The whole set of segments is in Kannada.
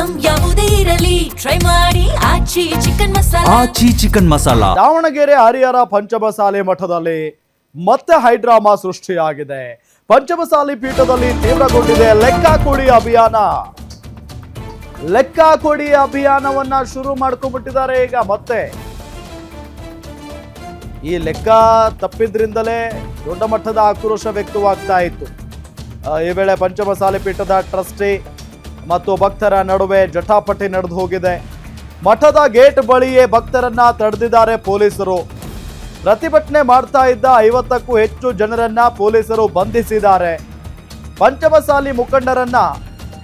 ಐಟಂ ಯಾವುದೇ ಇರಲಿ ಟ್ರೈ ಮಾಡಿ ಆಚಿ ಚಿಕನ್ ಮಸಾಲಾ. ಆಚಿ ಚಿಕನ್ ಮಸಾಲಾ. ದಾವಣಗೆರೆ ಹರಿಹರ ಪಂಚಮಸಾಲಿ ಮಠದಲ್ಲಿ ಮತ್ತೆ ಹೈಡ್ರಾಮಾ ಸೃಷ್ಟಿಯಾಗಿದೆ. ಪಂಚಮಸಾಲಿ ಪೀಠದಲ್ಲಿ ತೀವ್ರಗೊಂಡಿದೆ ಲೆಕ್ಕ ಕೊಡಿ ಅಭಿಯಾನ. ಲೆಕ್ಕ ಕೊಡಿ ಅಭಿಯಾನವನ್ನ ಶುರು ಮಾಡ್ಕೊಂಡ್ಬಿಟ್ಟಿದ್ದಾರೆ ಈಗ ಮತ್ತೆ. ಈ ಲೆಕ್ಕ ತಪ್ಪಿದ್ರಿಂದಲೇ ದೊಡ್ಡ ಮಟ್ಟದ ಆಕ್ರೋಶ ವ್ಯಕ್ತವಾಗ್ತಾ ಇತ್ತು. ಈ ವೇಳೆ ಪಂಚಮಸಾಲಿ ಪೀಠದ ಟ್ರಸ್ಟಿ ಮತ್ತು ಭಕ್ತರ ನಡುವೆ ಜಟಾಪಟಿ ನಡೆದು ಹೋಗಿದೆ. ಮಠದ ಗೇಟ್ ಬಳಿಯೇ ಭಕ್ತರನ್ನ ತಡೆದಿದ್ದಾರೆ ಪೊಲೀಸರು. ಪ್ರತಿಭಟನೆ ಮಾಡ್ತಾ ಇದ್ದ 50ಕ್ಕೂ ಹೆಚ್ಚು ಜನರನ್ನ ಪೊಲೀಸರು ಬಂಧಿಸಿದ್ದಾರೆ. ಪಂಚಮಸಾಲಿ ಮುಖಂಡರನ್ನ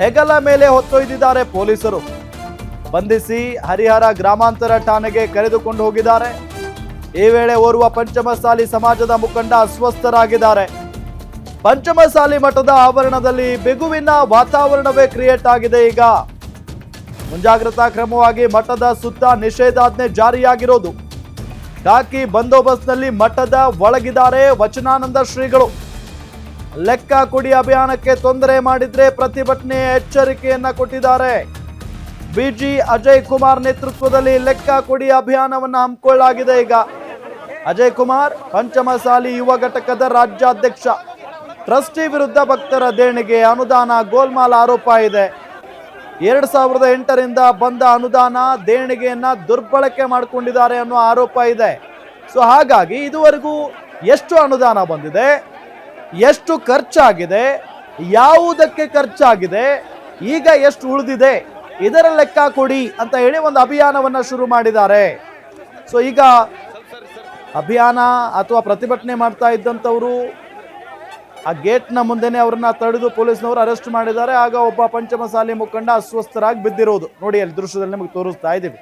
ಹೆಗಲ ಮೇಲೆ ಹೊತ್ತೊಯ್ದಿದ್ದಾರೆ ಪೊಲೀಸರು. ಬಂಧಿಸಿ ಹರಿಹರ ಗ್ರಾಮಾಂತರ ಠಾಣೆಗೆ ಕರೆದುಕೊಂಡು ಹೋಗಿದ್ದಾರೆ. ಈ ವೇಳೆ ಓರ್ವ ಪಂಚಮಸಾಲಿ ಸಮಾಜದ ಮುಖಂಡ ಅಸ್ವಸ್ಥರಾಗಿದ್ದಾರೆ. ಪಂಚಮಸಾಲಿ ಮಠದ ಆವರಣದಲ್ಲಿ ಬಿಗುವಿನ ವಾತಾವರಣವೇ ಕ್ರಿಯೇಟ್ ಆಗಿದೆ. ಈಗ ಮುಂಜಾಗ್ರತಾ ಕ್ರಮವಾಗಿ ಮಠದ ಸುತ್ತ ನಿಷೇಧಾಜ್ಞೆ ಜಾರಿಯಾಗಿರೋದು. ಖಾಕಿ ಬಂದೋಬಸ್ತ್ನಲ್ಲಿ ಮಠದ ಒಳಗಿದ್ದಾರೆ ವಚನಾನಂದ ಶ್ರೀಗಳು. ಲೆಕ್ಕ ಕೊಡಿ ಅಭಿಯಾನಕ್ಕೆ ತೊಂದರೆ ಮಾಡಿದ್ರೆ ಪ್ರತಿಭಟನೆ ಎಚ್ಚರಿಕೆಯನ್ನ ಕೊಟ್ಟಿದ್ದಾರೆ. ಬಿಜಿ ಅಜಯ್ ಕುಮಾರ್ ನೇತೃತ್ವದಲ್ಲಿ ಲೆಕ್ಕ ಕೊಡಿ ಅಭಿಯಾನವನ್ನ ಹಮ್ಮಿಕೊಳ್ಳಲಾಗಿದೆ. ಈಗ ಅಜಯ್ ಕುಮಾರ್ ಪಂಚಮಸಾಲಿ ಯುವ ಘಟಕದ ರಾಜ್ಯಾಧ್ಯಕ್ಷ. ಟ್ರಸ್ಟಿ ವಿರುದ್ಧ ಭಕ್ತರ ದೇಣಿಗೆ ಅನುದಾನ ಗೋಲ್ಮಾಲ್ ಆರೋಪ ಇದೆ. 2008ರಿಂದ ಬಂದ ಅನುದಾನ ದೇಣಿಗೆಯನ್ನ ದುರ್ಬಳಕೆ ಮಾಡಿಕೊಂಡಿದ್ದಾರೆ ಅನ್ನೋ ಆರೋಪ ಇದೆ. ಸೊ ಹಾಗಾಗಿ ಇದುವರೆಗೂ ಎಷ್ಟು ಅನುದಾನ ಬಂದಿದೆ, ಎಷ್ಟು ಖರ್ಚಾಗಿದೆ, ಯಾವುದಕ್ಕೆ ಖರ್ಚಾಗಿದೆ, ಈಗ ಎಷ್ಟು ಉಳಿದಿದೆ, ಇದರ ಲೆಕ್ಕ ಕೊಡಿ ಅಂತ ಹೇಳಿ ಒಂದು ಅಭಿಯಾನವನ್ನ ಶುರು ಮಾಡಿದ್ದಾರೆ. ಸೊ ಈಗ ಅಭಿಯಾನ ಅಥವಾ ಪ್ರತಿಭಟನೆ ಮಾಡ್ತಾ ಇದ್ದಂಥವರು ಆ ಗೇಟ್ನ ಮುಂದೆನೆ ಅವರನ್ನ ತಡೆದು ಪೊಲೀಸ್ನವರು ಅರೆಸ್ಟ್ ಮಾಡಿದ್ದಾರೆ. ಆಗ ಒಬ್ಬ ಪಂಚಮಸಾಲಿ ಮುಖಂಡ ಅಸ್ವಸ್ಥರಾಗಿ ಬಿದ್ದಿರೋದು ನೋಡಿ, ಅಲ್ಲಿ ದೃಶ್ಯದಲ್ಲಿ ನಮಗೆ ತೋರಿಸ್ತಾ ಇದ್ದೀವಿ.